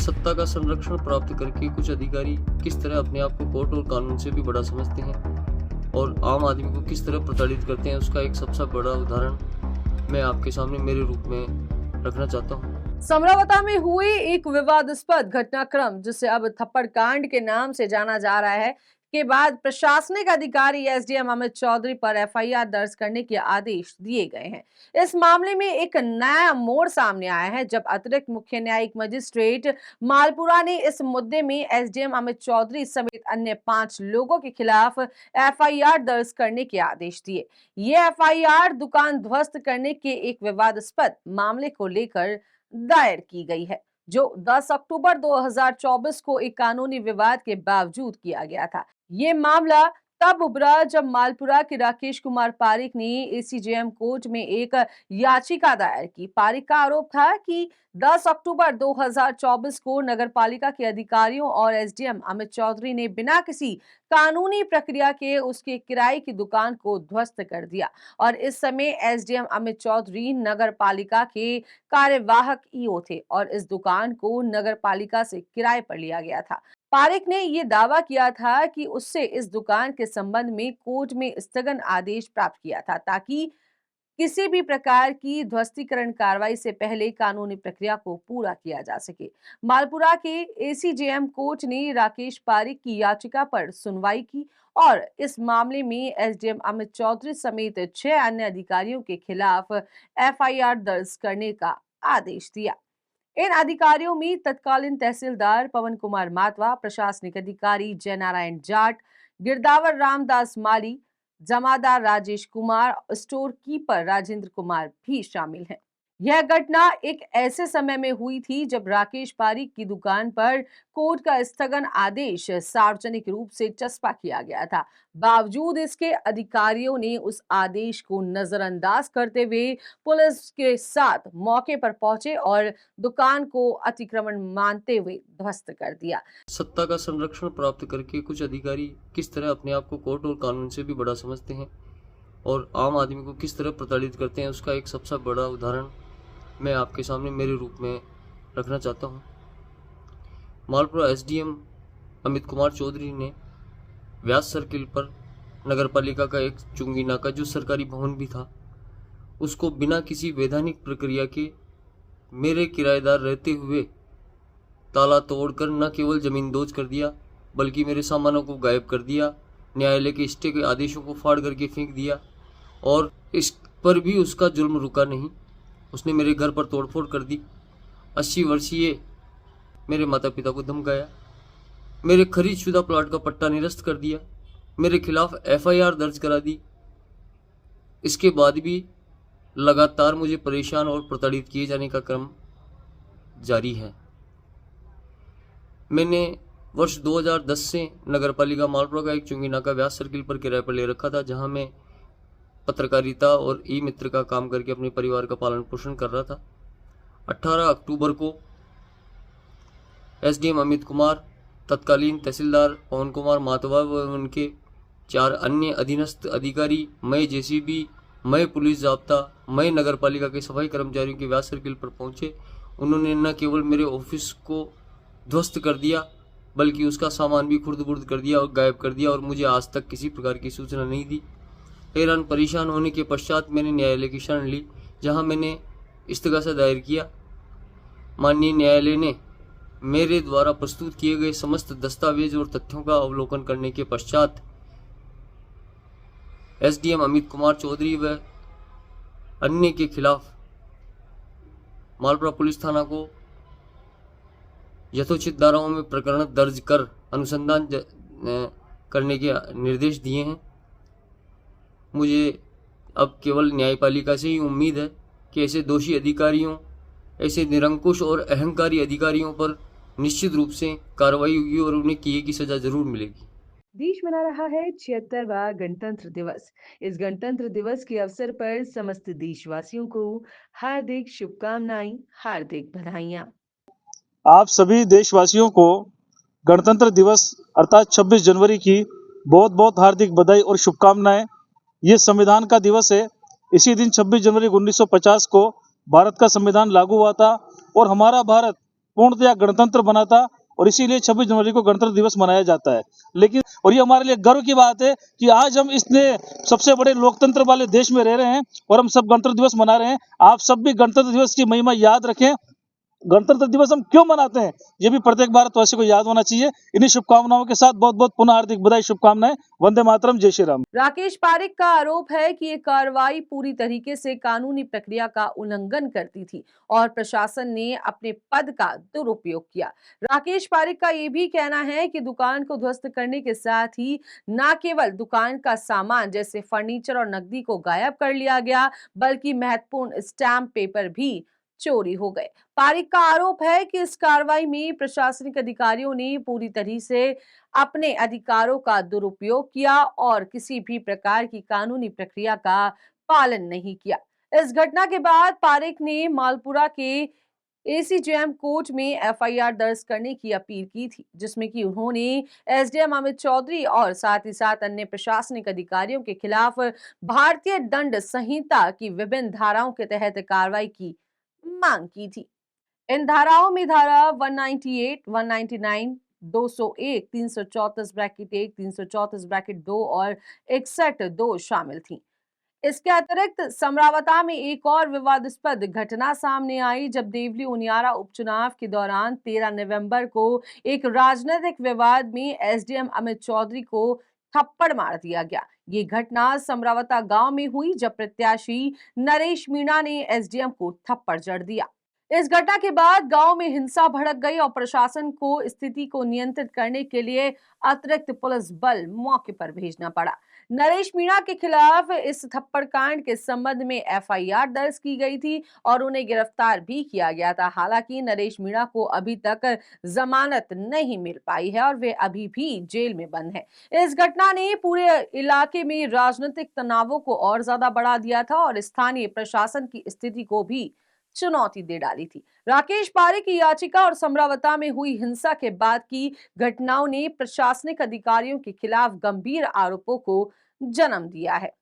सत्ता का संरक्षण प्राप्त करके कुछ अधिकारी किस तरह अपने आप को कोर्ट और कानून से भी बड़ा समझते हैं और आम आदमी को किस तरह प्रताड़ित करते हैं, उसका एक सबसे बड़ा उदाहरण मैं आपके सामने मेरे रूप में रखना चाहता हूँ। समरावता में हुई एक विवादास्पद घटनाक्रम, जिसे अब थप्पड़ कांड के नाम से जाना जा रहा है, के बाद प्रशासनिक अधिकारी एसडीएम अमित चौधरी पर एफआईआर दर्ज करने के आदेश दिए गए हैं। इस मामले में एक नया मोड़ सामने आया है, जब अतिरिक्त मुख्य न्यायिक मजिस्ट्रेट मालपुरा ने इस मुद्दे में एसडीएम अमित चौधरी समेत अन्य 5 लोगों के खिलाफ एफआईआर दर्ज करने के आदेश दिए। ये एफआईआर दुकान ध्वस्त करने के एक विवादास्पद मामले को लेकर दायर की गई है, जो 10 अक्टूबर 2024 को एक कानूनी विवाद के बावजूद किया गया था। ये मामला तब उभरा जब मालपुरा के राकेश कुमार पारिक ने एसीजेएम कोर्ट में एक याचिका दायर की। पारिक का आरोप था कि 10 अक्टूबर 2024 को नगरपालिका के अधिकारियों और एसडीएम अमित चौधरी ने बिना किसी कानूनी प्रक्रिया के उसके किराए की दुकान को ध्वस्त कर दिया और इस समय एसडीएम अमित चौधरी नगरपालिका के कार्यवाहक ईओ थे और इस दुकान को नगरपालिका से किराए पर लिया गया था। पारिक ने यह दावा किया था कि उससे इस दुकान के संबंध में कोर्ट में स्थगन आदेश प्राप्त किया था, ताकि किसी भी प्रकार की ध्वस्तीकरण कार्रवाई से पहले कानूनी प्रक्रिया को पूरा किया जा सके। मालपुरा के एसीजेएम कोर्ट ने राकेश पारिक की याचिका पर सुनवाई की और इस मामले में एसडीएम अमित चौधरी समेत 6 अन्य अधिकारियों के खिलाफ एफआईआर दर्ज करने का आदेश दिया। इन अधिकारियों में तत्कालीन तहसीलदार पवन कुमार मातवा, प्रशासनिक अधिकारी जय नारायण जाट, गिरदावर रामदास माली, जमादार राजेश कुमार, स्टोर कीपर राजेंद्र कुमार भी शामिल हैं। यह घटना एक ऐसे समय में हुई थी जब राकेश पारिक की दुकान पर कोर्ट का स्थगन आदेश सार्वजनिक रूप से चस्पा किया गया था। बावजूद इसके अधिकारियों ने उस आदेश को नजरअंदाज करते हुए पुलिस के साथ मौके पर पहुंचे और दुकान को अतिक्रमण मानते हुए ध्वस्त कर दिया। सत्ता का संरक्षण प्राप्त करके कुछ अधिकारी किस तरह अपने आप को कोर्ट और कानून से भी बड़ा समझते हैं और आम आदमी को किस तरह प्रताड़ित करते हैं, उसका एक सबसे बड़ा उदाहरण मैं आपके सामने मेरे रूप में रखना चाहता हूँ। मालपुरा एसडीएम अमित कुमार चौधरी ने व्यास सर्किल पर नगरपालिका का एक चुंगी नाका, जो सरकारी भवन भी था, उसको बिना किसी वैधानिक प्रक्रिया के मेरे किराएदार रहते हुए ताला तोड़कर न केवल जमींदोज कर दिया, बल्कि मेरे सामानों को गायब कर दिया, न्यायालय के स्टे के आदेशों को फाड़ करके फेंक दिया और इस पर भी उसका जुल्म रुका नहीं। उसने मेरे घर पर तोड़फोड़ कर दी, 80 वर्षीय मेरे माता पिता को धमकाया, मेरे खरीद शुदा प्लाट का पट्टा निरस्त कर दिया, मेरे खिलाफ एफआईआर दर्ज करा दी। इसके बाद भी लगातार मुझे परेशान और प्रताड़ित किए जाने का क्रम जारी है। मैंने वर्ष 2010 से नगरपालिका मालपुरा का एक चुंगी नाका व्यास सर्किल पर किराए पर ले रखा था, जहां मैं पत्रकारिता और ई मित्र का काम करके अपने परिवार का पालन पोषण कर रहा था। 18 अक्टूबर को एसडीएम अमित कुमार, तत्कालीन तहसीलदार पवन कुमार मातवा व उनके 4 अन्य अधीनस्थ अधिकारी, मैं जेसीबी, मैं पुलिस जाब्ता, मैं नगरपालिका के सफाई कर्मचारियों के व्यास सर्किल पर पहुंचे। उन्होंने न केवल मेरे ऑफिस को ध्वस्त कर दिया, बल्कि उसका सामान भी खुर्द-बुर्द कर दिया और गायब कर दिया और मुझे आज तक किसी प्रकार की सूचना नहीं दी। हैरान परेशान होने के पश्चात मैंने न्यायालय की शरण ली, जहां मैंने इस्तगासा दायर किया। माननीय न्यायालय ने मेरे द्वारा प्रस्तुत किए गए समस्त दस्तावेज और तथ्यों का अवलोकन करने के पश्चात एसडीएम अमित कुमार चौधरी व अन्य के खिलाफ मालपुरा पुलिस थाना को यथोचित धाराओं में प्रकरण दर्ज कर अनुसंधान करने के निर्देश दिए हैं। मुझे अब केवल न्यायपालिका से ही उम्मीद है कि ऐसे दोषी अधिकारियों, ऐसे निरंकुश और अहंकारी अधिकारियों पर निश्चित रूप से कार्रवाई होगी और उन्हें किए की सजा जरूर मिलेगी। देश मना रहा है 76वां गणतंत्र दिवस। इस गणतंत्र दिवस के अवसर पर समस्त देशवासियों को हार्दिक शुभकामनाएं, हार्दिक बधाइयां। आप सभी देशवासियों को गणतंत्र दिवस अर्थात 26 जनवरी की बहुत बहुत हार्दिक बधाई और शुभकामनाएं। ये संविधान का दिवस है। इसी दिन 26 जनवरी 1950 को भारत का संविधान लागू हुआ था और हमारा भारत पूर्णतया गणतंत्र बना था और इसीलिए 26 जनवरी को गणतंत्र दिवस मनाया जाता है। लेकिन और ये हमारे लिए गर्व की बात है कि आज हम इसने सबसे बड़े लोकतंत्र वाले देश में रह रहे हैं और हम सब गणतंत्र दिवस मना रहे हैं। आप सब भी गणतंत्र दिवस की महिमा याद रखें। गणतंत्र दिवस हम क्यों मनाते हैं ये भी प्रत्येक भारतवासी को याद होना चाहिए। इन्हीं शुभकामनाओं के साथ बहुत बहुत पुनः हार्दिक बधाई, शुभकामनाएं। वंदे मातरम, जय श्री राम। राकेश पारिक का आरोप है कि ये कार्रवाई पूरी तरीके से कानूनी प्रक्रिया का उल्लंघन करती थी और प्रशासन ने अपने पद का दुरुपयोग किया। राकेश पारिक का ये भी कहना है कि दुकान को ध्वस्त करने के साथ ही न केवल दुकान का सामान जैसे फर्नीचर और नकदी को गायब कर लिया गया, बल्कि महत्वपूर्ण स्टैम्प पेपर भी चोरी हो गए। पारिक का आरोप है कि इस कार्रवाई में प्रशासनिक अधिकारियों ने पूरी तरह से अपने अधिकारों का दुरुपयोग किया और किसी भी प्रकार की कानूनी प्रक्रिया का पालन नहीं किया। इस घटना के बाद पारिक ने मालपुरा के एसीजेएम कोर्ट में एफआईआर दर्ज करने की अपील की थी, जिसमें कि उन्होंने एसडीएम अमित चौधरी और साथ ही साथ अन्य प्रशासनिक अधिकारियों के खिलाफ भारतीय दंड संहिता की विभिन्न धाराओं के तहत कार्रवाई की मांग की थी। इन धाराओं में धारा 198, 199, 201, 334 ब्रैकेट 1, 334 ब्रैकेट 2 और 61(2) शामिल थी। इसके अतिरिक्त समरावता में एक और विवादास्पद घटना सामने आई जब देवली उनियारा उपचुनाव के दौरान 13 नवंबर को एक राजनीतिक विवाद में एसडीएम अमित चौधरी को थप्पड़ मार दिया गया। ये घटना समरावता गांव में हुई जब प्रत्याशी नरेश मीणा ने एसडीएम को थप्पड़ जड़ दिया। इस घटना के बाद गांव में हिंसा भड़क गई और प्रशासन को स्थिति को नियंत्रित करने के लिए अतिरिक्त पुलिस बल मौके पर भेजना पड़ा। नरेश मीणा के खिलाफ इस थप्पड़ कांड के संबंध में एफआईआर दर्ज की गई थी और उन्हें गिरफ्तार भी किया गया था। हालांकि नरेश मीणा को अभी तक जमानत नहीं मिल पाई है और वे अभी भी जेल में बंद हैं। इस घटना ने पूरे इलाके में राजनीतिक तनावों को और ज्यादा बढ़ा दिया था और स्थानीय प्रशासन की स्थिति को भी चुनौती दे डाली थी। राकेश पारिक की याचिका और समरावता में हुई हिंसा के बाद की घटनाओं ने प्रशासनिक अधिकारियों के खिलाफ गंभीर आरोपों को जन्म दिया है।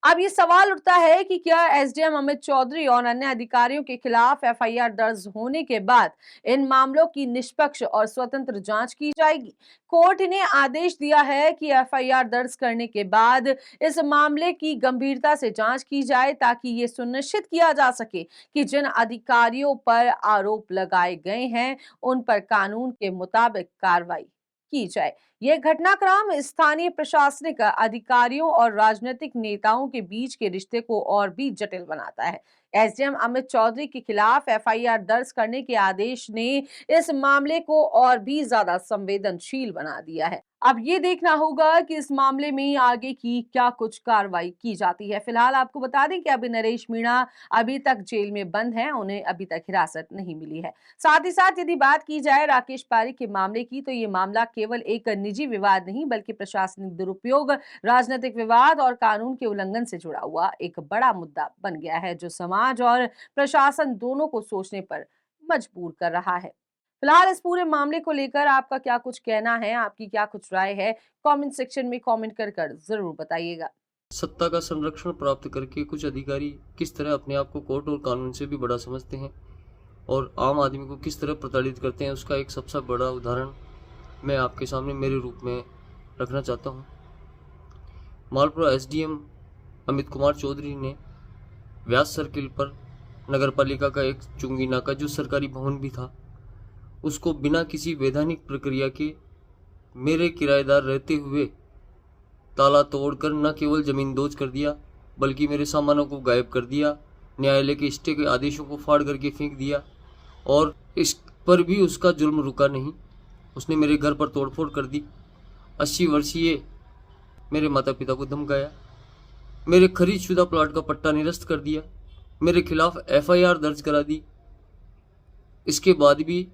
अब ये सवाल उठता है कि क्या एसडीएम अमित चौधरी और अन्य अधिकारियों के खिलाफ एफआईआर दर्ज होने के बाद इन मामलों की निष्पक्ष और स्वतंत्र जांच की जाएगी। कोर्ट ने आदेश दिया है कि एफआईआर दर्ज करने के बाद इस मामले की गंभीरता से जांच की जाए ताकि ये सुनिश्चित किया जा सके कि जिन अधिकारियों पर आरोप लगाए गए हैं उन पर कानून के मुताबिक कार्रवाई की जाए। यह घटनाक्रम स्थानीय प्रशासनिक अधिकारियों और राजनीतिक नेताओं के बीच के रिश्ते को और भी जटिल बनाता है। एसडीएम अमित चौधरी के खिलाफ एफआईआर दर्ज करने के आदेश ने इस मामले को और भी ज्यादा संवेदनशील बना दिया है। अब ये देखना होगा कि इस मामले में आगे की क्या कुछ कार्रवाई की जाती है। फिलहाल आपको बता दें कि अभी नरेश मीणा अभी तक जेल में बंद हैं, उन्हें अभी तक हिरासत नहीं मिली है। साथ ही साथ यदि बात की जाए राकेश पारिक के मामले की, तो ये मामला केवल एक निजी विवाद नहीं बल्कि प्रशासनिक दुरुपयोग, राजनीतिक विवाद और कानून के उल्लंघन से जुड़ा हुआ एक बड़ा मुद्दा बन गया है, जो समाज और प्रशासन दोनों को सोचने पर मजबूर कर रहा है। फिलहाल इस पूरे मामले को लेकर आपका क्या कुछ कहना है, आपकी क्या कुछ राय है, कमेंट सेक्शन में कमेंट कर जरूर बताइएगा। सत्ता का संरक्षण प्राप्त करके कुछ अधिकारी किस तरह अपने आप को कोर्ट और कानून से भी बड़ा समझते हैं और आम आदमी को किस तरह प्रताड़ित करते हैं, उसका एक सबसे बड़ा उदाहरण मैं आपके सामने मेरे रूप में रखना चाहता हूँ। मालपुरा एसडीएम अमित कुमार चौधरी ने व्यास सर्किल पर नगरपालिका का एक चुंगी नाका, जो सरकारी भवन भी था, उसको बिना किसी वैधानिक प्रक्रिया के मेरे किराएदार रहते हुए ताला तोड़कर न केवल जमीन दोज कर दिया बल्कि मेरे सामानों को गायब कर दिया, न्यायालय के स्टे के आदेशों को फाड़ करके फेंक दिया और इस पर भी उसका जुल्म रुका नहीं। उसने मेरे घर पर तोड़फोड़ कर दी, 80 वर्षीय मेरे माता पिता को धमकाया, मेरे खरीदशुदा प्लाट का पट्टा निरस्त कर दिया, मेरे खिलाफ एफआईआर दर्ज करा दी। इसके बाद भी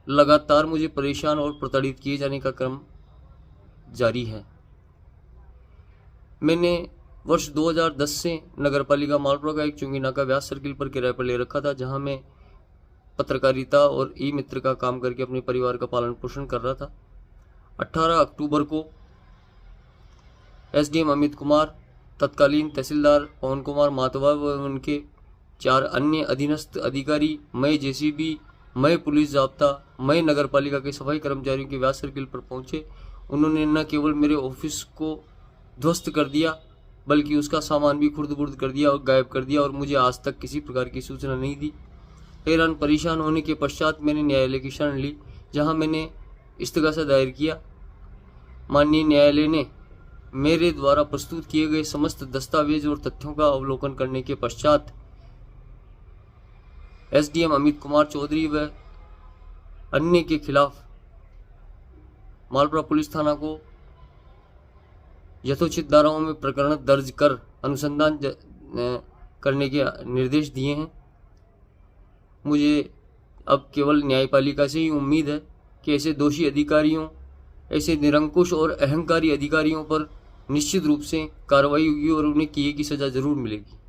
लगातार मुझे परेशान और प्रताड़ित किए जाने का क्रम जारी है। मैंने वर्ष 2010 से नगरपालिका मालपुरा का एक चुंगी नाका व्यास सर्किल पर किराए पर ले रखा था, जहां मैं पत्रकारिता और ई मित्र का काम करके अपने परिवार का पालन पोषण कर रहा था। 18 अक्टूबर को एसडीएम अमित कुमार, तत्कालीन तहसीलदार पवन कुमार मातवा व उनके 4 अन्य अधीनस्थ अधिकारी, मैं जेसीबी मई पुलिस जाब्ता, मई नगर पालिका के सफाई कर्मचारियों के व्यास सर्किल पर पहुंचे। उन्होंने न केवल मेरे ऑफिस को ध्वस्त कर दिया बल्कि उसका सामान भी खुर्द-बुर्द कर दिया और गायब कर दिया और मुझे आज तक किसी प्रकार की सूचना नहीं दी। हैरान परेशान होने के पश्चात मैंने न्यायालय की शरण ली, जहां मैंने इस्तगासा दायर किया। माननीय न्यायालय ने मेरे द्वारा प्रस्तुत किए गए समस्त दस्तावेज और तथ्यों का अवलोकन करने के पश्चात एसडीएम अमित कुमार चौधरी व अन्य के खिलाफ मालपुरा पुलिस थाना को यथोचित धाराओं में प्रकरण दर्ज कर अनुसंधान करने के निर्देश दिए हैं। मुझे अब केवल न्यायपालिका से ही उम्मीद है कि ऐसे दोषी अधिकारियों, ऐसे निरंकुश और अहंकारी अधिकारियों पर निश्चित रूप से कार्रवाई होगी और उन्हें किए की सजा जरूर मिलेगी।